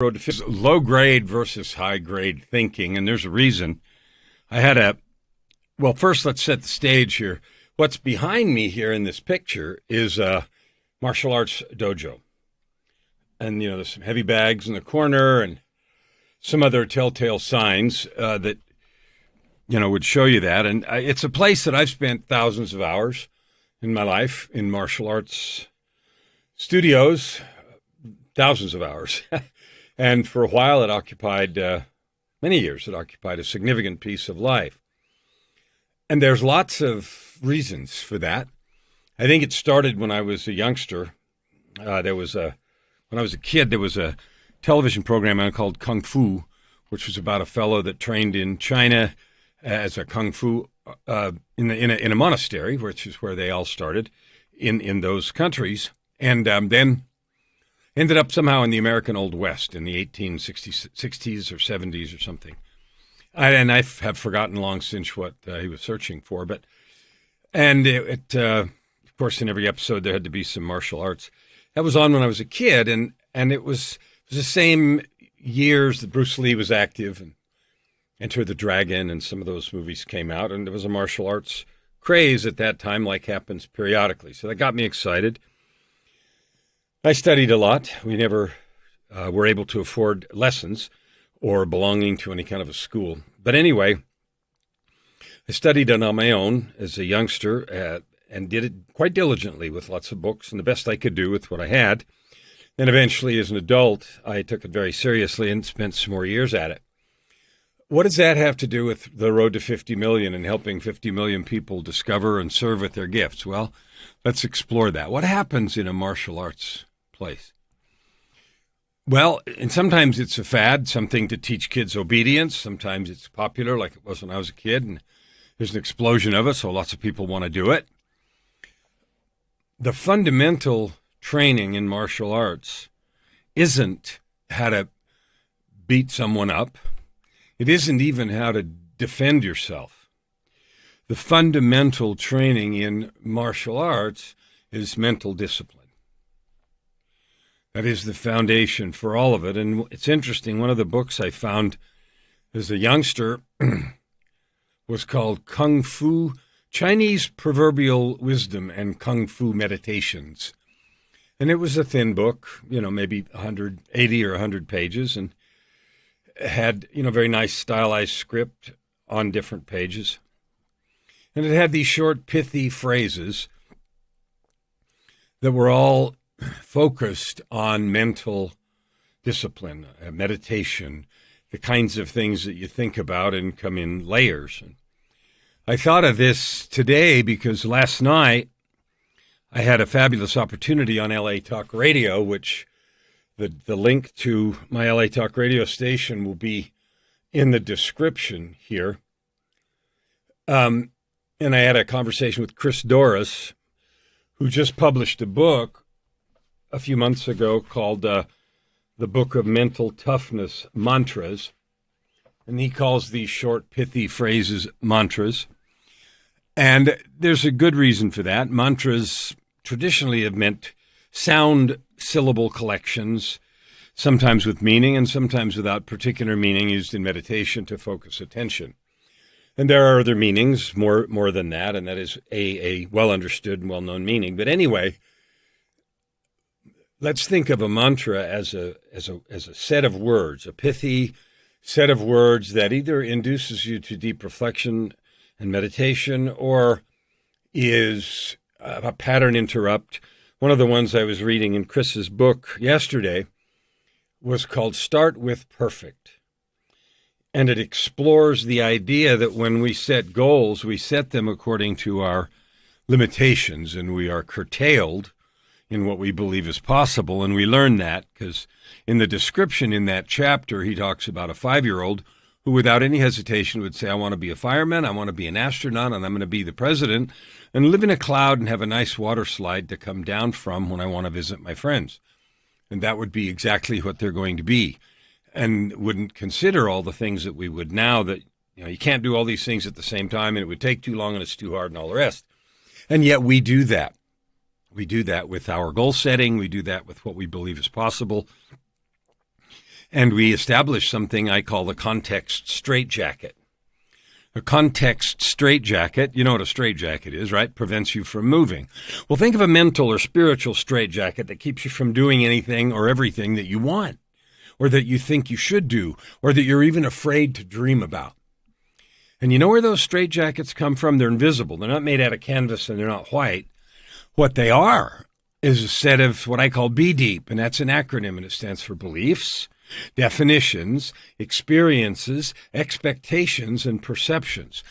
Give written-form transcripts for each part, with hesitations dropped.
Low grade versus high grade thinking, and there's a reason. First let's set the stage here. What's behind me here in this picture is a martial arts dojo. And, there's some heavy bags in the corner and some other telltale signs that, would show you that. And it's a place that I've spent thousands of hours in my life in martial arts studios, thousands of hours. And for a while, it occupied, many years, it occupied a significant piece of life. And there's lots of reasons for that. I think it started when I was a youngster. When I was a kid, there was a television program called Kung Fu, which was about a fellow that trained in China as a Kung Fu in a monastery, which is where they all started in those countries. And then ended up somehow in the American Old West in the 1860s or 70s or something. And I have forgotten long since what he was searching for. Of course, in every episode, there had to be some martial arts. That was on when I was a kid, and it was the same years that Bruce Lee was active, and Enter the Dragon and some of those movies came out, and there was a martial arts craze at that time, like happens periodically. So that got me excited. I studied a lot. We never were able to afford lessons or belonging to any kind of a school. But anyway, I studied it on my own as a youngster and did it quite diligently with lots of books and the best I could do with what I had. Then eventually, as an adult, I took it very seriously and spent some more years at it. What does that have to do with the road to 50 million and helping 50 million people discover and serve with their gifts? Well, let's explore that. What happens in a martial arts place? Well, and sometimes it's a fad, something to teach kids obedience. Sometimes it's popular, like it was when I was a kid, and there's an explosion of it, so lots of people want to do it. The fundamental training in martial arts isn't how to beat someone up. It isn't even how to defend yourself. The fundamental training in martial arts is mental discipline. That is the foundation for all of it. And it's interesting, one of the books I found as a youngster was called Kung Fu, Chinese Proverbial Wisdom and Kung Fu Meditations. And it was a thin book, maybe 180 or 100 pages, and had, very nice stylized script on different pages. And it had these short, pithy phrases that were all focused on mental discipline, meditation, the kinds of things that you think about and come in layers. And I thought of this today because last night I had a fabulous opportunity on LA Talk Radio, which the link to my LA Talk Radio station will be in the description here. And I had a conversation with Chris Dorris, who just published a book a few months ago called The Book of Mental Toughness Mantras. And he calls these short, pithy phrases mantras. And there's a good reason for that. Mantras traditionally have meant sound syllable collections, sometimes with meaning and sometimes without particular meaning, used in meditation to focus attention. And there are other meanings, more than that, and that is a well-understood and well-known meaning. But anyway, let's think of a mantra as a set of words, a pithy set of words that either induces you to deep reflection and meditation or is a pattern interrupt. One of the ones I was reading in Chris's book yesterday was called Start with Perfect. And it explores the idea that when we set goals, we set them according to our limitations, and we are curtailed in what we believe is possible. And we learn that because in the description in that chapter, he talks about a 5-year-old who without any hesitation would say, I want to be a fireman, I want to be an astronaut, and I'm going to be the president and live in a cloud and have a nice water slide to come down from when I want to visit my friends. And that would be exactly what they're going to be, and wouldn't consider all the things that we would now that, you can't do all these things at the same time and it would take too long and it's too hard and all the rest. And yet we do that. We do that with our goal setting. We do that with what we believe is possible. And we establish something I call the context straitjacket. A context straitjacket, you know what a straitjacket is, right? Prevents you from moving. Well, think of a mental or spiritual straitjacket that keeps you from doing anything or everything that you want, or that you think you should do, or that you're even afraid to dream about. And you know where those straitjackets come from? They're invisible. They're not made out of canvas and they're not white. What they are is a set of what I call Be Deep, and that's an acronym, and it stands for beliefs, definitions, experiences, expectations, and perceptions.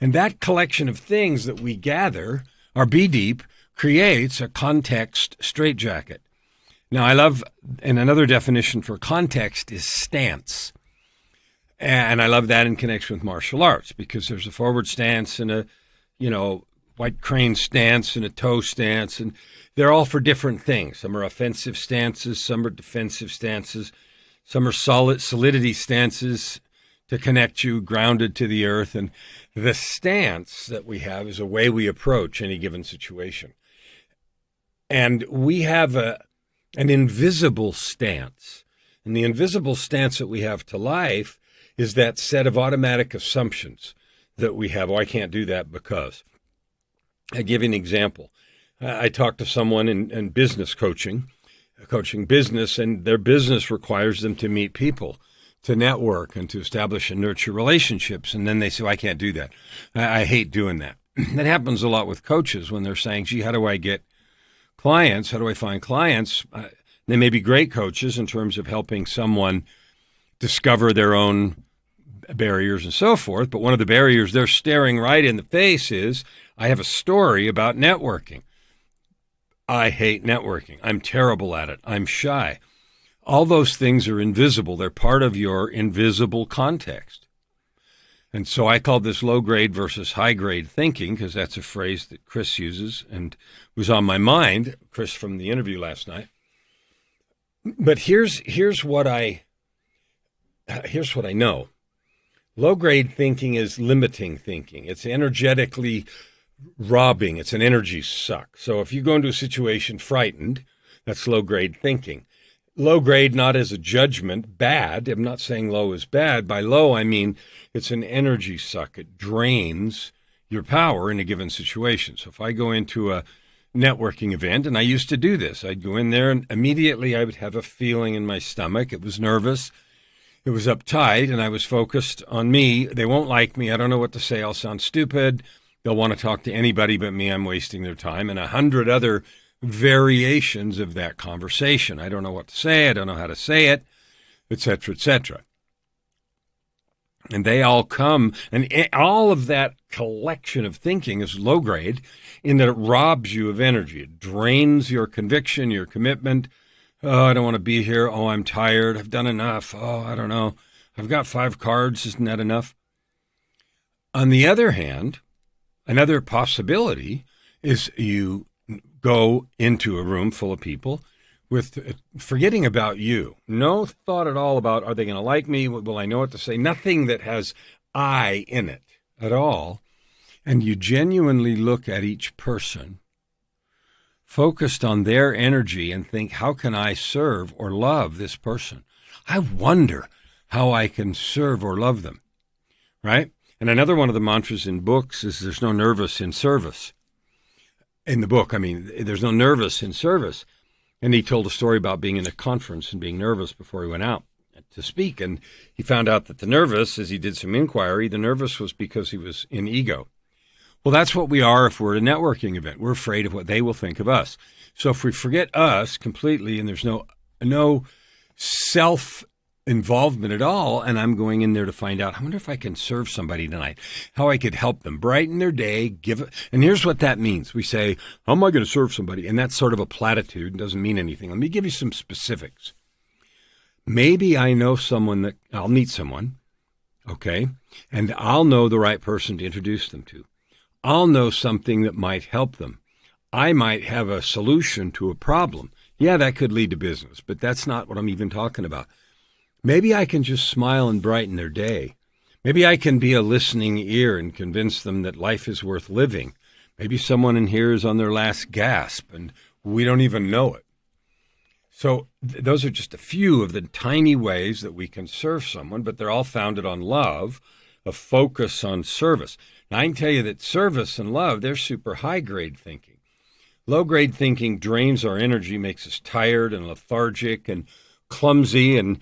And that collection of things that we gather, our Be Deep, creates a context straitjacket. Now, I love, and another definition for context is stance. And I love that in connection with martial arts, because there's a forward stance and a, white crane stance and a toe stance, and they're all for different things. Some are offensive stances, some are defensive stances, some are solidity stances to connect you grounded to the earth. And the stance that we have is a way we approach any given situation. And we have an invisible stance. And the invisible stance that we have to life is that set of automatic assumptions that we have. Oh, I can't do that because. I give you an example. I talked to someone in business coaching business, and their business requires them to meet people, to network, and to establish and nurture relationships. And then they say, well, I can't do that. I hate doing that. That happens a lot with coaches when they're saying, gee, how do I get clients? How do I find clients? They may be great coaches in terms of helping someone discover their own barriers and so forth. But one of the barriers they're staring right in the face is, I have a story about networking. I hate networking. I'm terrible at it. I'm shy. All those things are invisible. They're part of your invisible context. And so I called this low grade versus high grade thinking, because that's a phrase that Chris uses and was on my mind, Chris from the interview last night. But here's what I know. Low grade thinking is limiting thinking. It's energetically robbing. It's an energy suck. So if you go into a situation frightened, that's low grade thinking. Low grade, not as a judgment, bad. I'm not saying low is bad. By low, I mean it's an energy suck. It drains your power in a given situation. So if I go into a networking event, and I used to do this, I'd go in there and immediately I would have a feeling in my stomach. It was nervous. It was uptight, and I was focused on me. They won't like me. I don't know what to say. I'll sound stupid. They'll want to talk to anybody but me. I'm wasting their time. And 100 other variations of that conversation. I don't know what to say. I don't know how to say it, et cetera, et cetera. And they all come, and all of that collection of thinking is low grade in that it robs you of energy. It drains your conviction, your commitment. Oh, I don't want to be here. Oh, I'm tired. I've done enough. Oh, I don't know. I've got 5 cards. Isn't that enough? On the other hand, another possibility is you go into a room full of people with forgetting about you. No thought at all about, are they going to like me? Will I know what to say? Nothing that has I in it at all. And you genuinely look at each person, focused on their energy, and think, how can I serve or love this person? I wonder how I can serve or love them, right? And another one of the mantras in books is there's no nervous in service. In the book, there's no nervous in service. And he told a story about being in a conference and being nervous before he went out to speak. And he found out that the nervous, as he did some inquiry, the nervous was because he was in ego. Well, that's what we are if we're at a networking event. We're afraid of what they will think of us. So if we forget us completely and there's no self-involvement at all, and I'm going in there to find out, I wonder if I can serve somebody tonight, how I could help them, brighten their day, and here's what that means. We say, how am I going to serve somebody? And that's sort of a platitude and doesn't mean anything. Let me give you some specifics. Maybe I know someone that I'll meet someone, okay, and I'll know the right person to introduce them to. I'll know something that might help them. I might have a solution to a problem. Yeah, that could lead to business, but that's not what I'm even talking about. Maybe I can just smile and brighten their day. Maybe I can be a listening ear and convince them that life is worth living. Maybe someone in here is on their last gasp and we don't even know it. So those are just a few of the tiny ways that we can serve someone, but they're all founded on love, a focus on service. Now, I can tell you that service and love, they're super high-grade thinking. Low-grade thinking drains our energy, makes us tired and lethargic and clumsy. And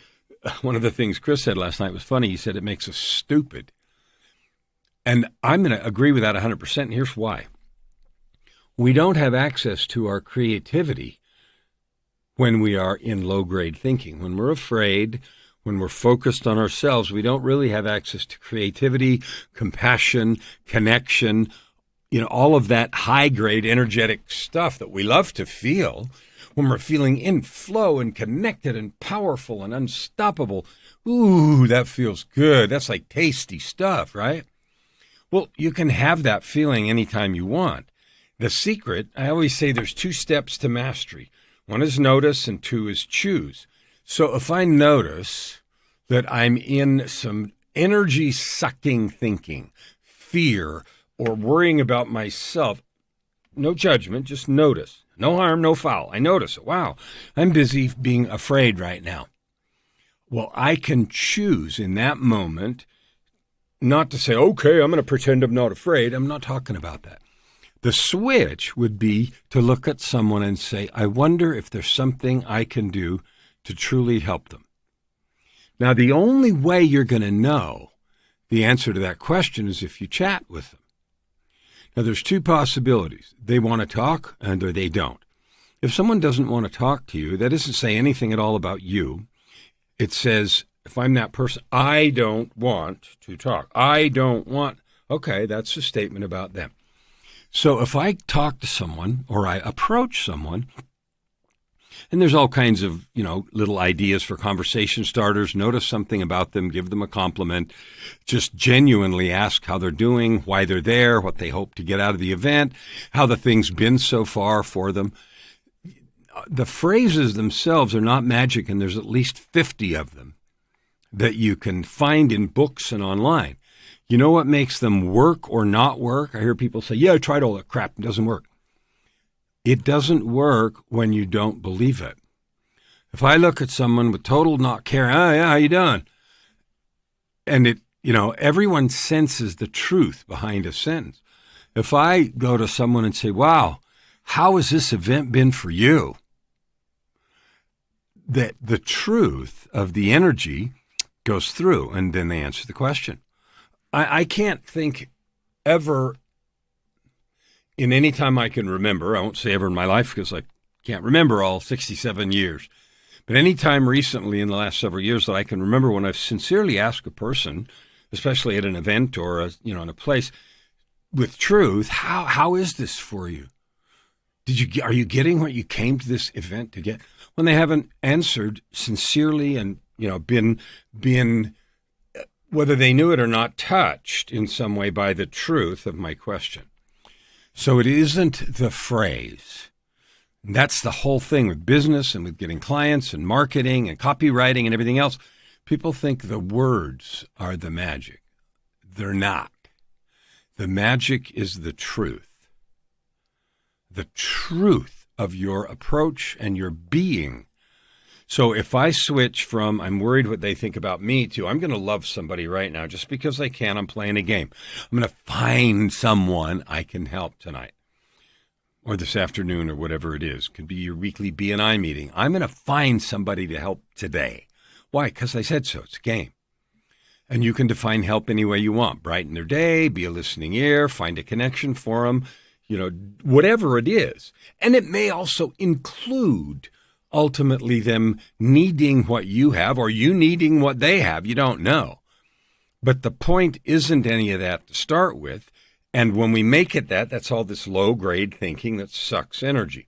one of the things Chris said last night was funny. He said it makes us stupid. And I'm going to agree with that 100%, and here's why. We don't have access to our creativity when we are in low-grade thinking. When we're afraid, when we're focused on ourselves, we don't really have access to creativity, compassion, connection, all of that high-grade energetic stuff that we love to feel. When we're feeling in flow and connected and powerful and unstoppable, ooh, that feels good. That's like tasty stuff, right? Well, you can have that feeling anytime you want. The secret, I always say there's 2 steps to mastery. 1 is notice and 2 is choose. So if I notice that I'm in some energy-sucking thinking, fear, or worrying about myself, no judgment, just notice. No harm, no foul. I notice it. Wow, I'm busy being afraid right now. Well, I can choose in that moment not to say, okay, I'm going to pretend I'm not afraid. I'm not talking about that. The switch would be to look at someone and say, I wonder if there's something I can do to truly help them. Now, the only way you're going to know the answer to that question is if you chat with them. Now, there's 2 possibilities. They want to talk or they don't. If someone doesn't want to talk to you, that doesn't say anything at all about you. It says, if I'm that person, I don't want to talk. I don't want. Okay, that's a statement about them. So if I talk to someone or I approach someone, and there's all kinds of, little ideas for conversation starters, notice something about them, give them a compliment, just genuinely ask how they're doing, why they're there, what they hope to get out of the event, how the thing's been so far for them. The phrases themselves are not magic, and there's at least 50 of them that you can find in books and online. You know what makes them work or not work? I hear people say, yeah, I tried all that crap. It doesn't work. It doesn't work when you don't believe it. If I look at someone with total not caring, oh, yeah, how you doing? And everyone senses the truth behind a sentence. If I go to someone and say, wow, how has this event been for you? That the truth of the energy goes through, and then they answer the question. I can't think ever in any time I can remember, I won't say ever in my life because I can't remember all 67 years, but any time recently in the last several years that I can remember when I've sincerely asked a person, especially at an event or in a place, with truth, how is this for you? Are you getting what you came to this event to get? When they haven't answered sincerely and been whether they knew it or not, touched in some way by the truth of my question. So it isn't the phrase. That's the whole thing with business and with getting clients and marketing and copywriting and everything else. People think the words are the magic. They're not. The magic is the truth. The truth of your approach and your being. So if I switch from I'm worried what they think about me to I'm going to love somebody right now just because I can, I'm playing a game. I'm going to find someone I can help tonight or this afternoon or whatever it is. Could be your weekly B&I meeting. I'm going to find somebody to help today. Why? Because I said so. It's a game. And you can define help any way you want. Brighten their day, be a listening ear, find a connection for them, whatever it is. And it may also include ultimately them needing what you have or you needing what they have. You don't know. But the point isn't any of that to start with. And when we make it that's all this low-grade thinking that sucks energy.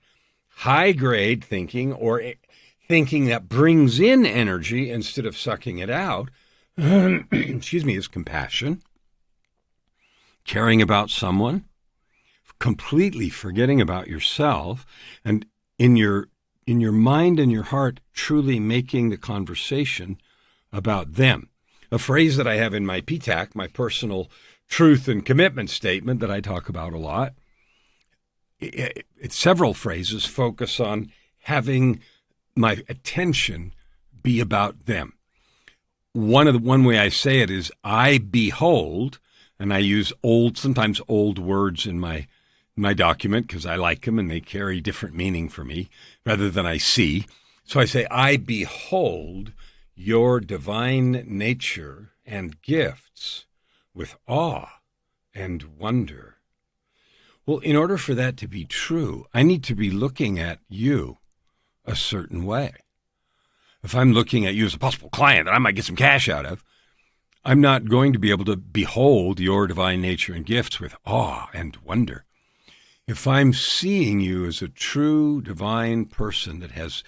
High-grade thinking or thinking that brings in energy instead of sucking it out, is compassion, caring about someone, completely forgetting about yourself, and in your mind and your heart, truly making the conversation about them. A phrase that I have in my PTAC, my personal truth and commitment statement that I talk about a lot, it's several phrases focus on having my attention be about them. One way I say it is I behold, and I use sometimes old words in my document because I like them and they carry different meaning for me rather than I see. So I say, I behold your divine nature and gifts with awe and wonder. Well, in order for that to be true, I need to be looking at you a certain way. If I'm looking at you as a possible client that I might get some cash out of, I'm not going to be able to behold your divine nature and gifts with awe and wonder. If I'm seeing you as a true divine person that has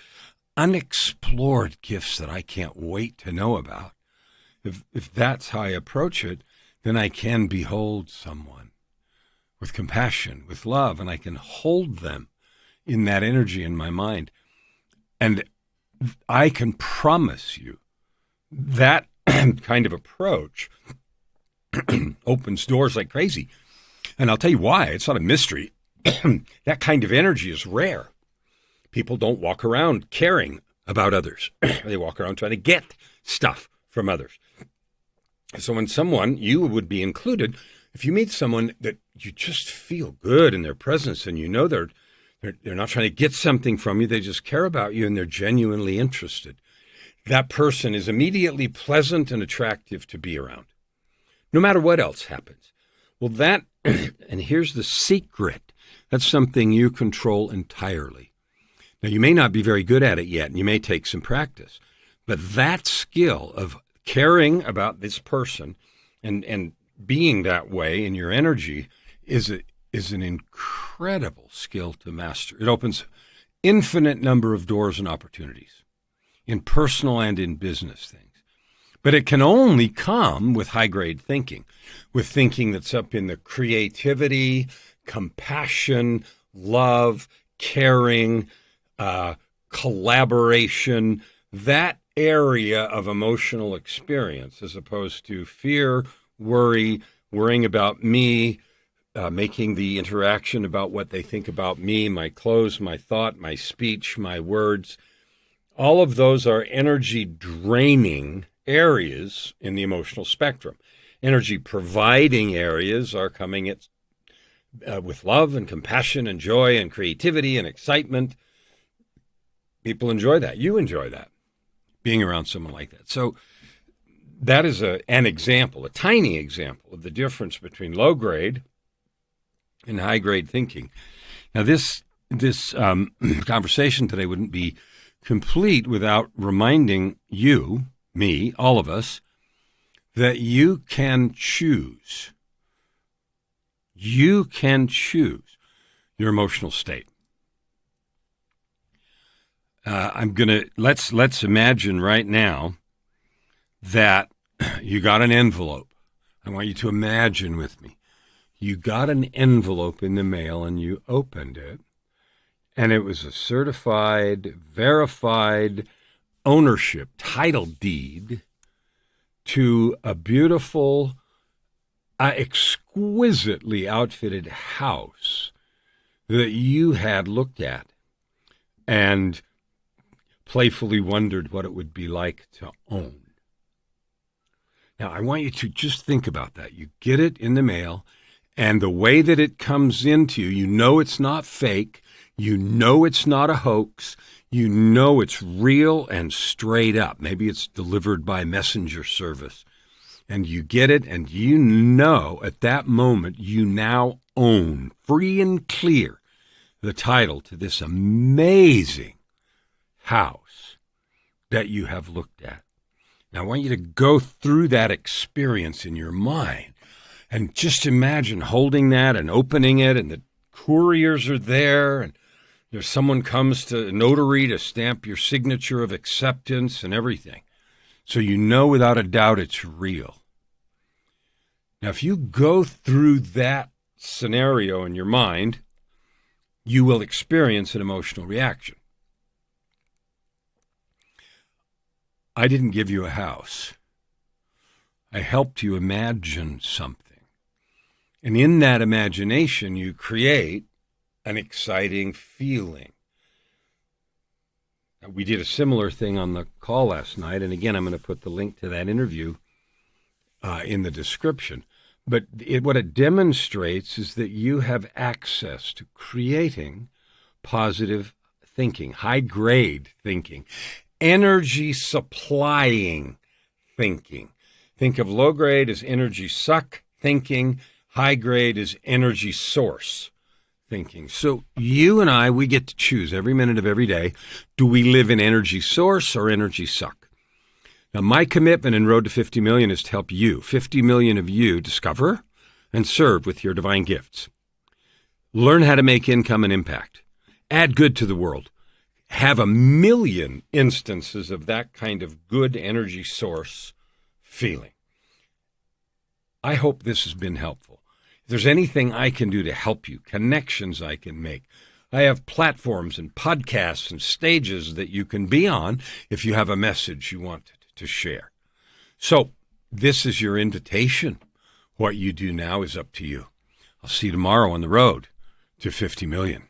unexplored gifts that I can't wait to know about, if that's how I approach it, then I can behold someone with compassion, with love, and I can hold them in that energy in my mind. And I can promise you that kind of approach opens doors like crazy. And I'll tell you why. It's not a mystery. That kind of energy is rare. People don't walk around caring about others. They walk around trying to get stuff from others. So when someone, you would be included, if you meet someone that you just feel good in their presence and you know they're not trying to get something from you, they just care about you and they're genuinely interested, that person is immediately pleasant and attractive to be around, no matter what else happens. Well, that, and here's the secret, that's something you control entirely. Now, you may not be very good at it yet, and you may take some practice, but that skill of caring about this person and being that way in your energy is an incredible skill to master. It opens infinite number of doors and opportunities in personal and in business things. But it can only come with high-grade thinking, with thinking that's up in the creativity, compassion, love, caring, collaboration, that area of emotional experience, as opposed to fear, worrying about me, making the interaction about what they think about me, my clothes, my thought, my speech, my words. All of those are energy draining areas in the emotional spectrum. Energy providing areas are coming with love and compassion and joy and creativity and excitement. People enjoy that. You enjoy that, being around someone like that. So that is an example, a tiny example of the difference between low grade and high grade thinking. Now, this conversation today wouldn't be complete without reminding you, me, all of us, that you can choose. You can choose your emotional state. Let's imagine right now that you got an envelope. I want you to imagine with me. You got an envelope in the mail and you opened it, and it was a certified, verified ownership title deed to a beautiful, exquisitely outfitted house that you had looked at and playfully wondered what it would be like to own. Now, I want you to just think about that. You get it in the mail, and the way that it comes into you, you know it's not fake, you know it's not a hoax, you know it's real and straight up. Maybe it's delivered by messenger service. And you get it, and you know at that moment you now own, free and clear, the title to this amazing house that you have looked at. Now, I want you to go through that experience in your mind and just imagine holding that and opening it, and the couriers are there, and there's someone comes to a notary to stamp your signature of acceptance and everything. So you know without a doubt it's real. Now, if you go through that scenario in your mind, you will experience an emotional reaction. I didn't give you a house. I helped you imagine something. And in that imagination, you create an exciting feeling. we did a similar thing on the call last night. And again, I'm going to put the link to that interview in the description. But what it demonstrates is that you have access to creating positive thinking, high-grade thinking, energy supplying thinking. Think of low grade as energy suck thinking, high grade as energy source thinking. So you and I, we get to choose every minute of every day, do we live in energy source or energy suck? Now, my commitment in Road to 50 Million is to help you, 50 million of you, discover and serve with your divine gifts. Learn how to make income and impact. Add good to the world. Have 1 million instances of that kind of good energy source feeling. I hope this has been helpful. If there's anything I can do to help you, connections I can make, I have platforms and podcasts and stages that you can be on if you have a message you want to share. So this is your invitation. What you do now is up to you. I'll see you tomorrow on the road to 50 million.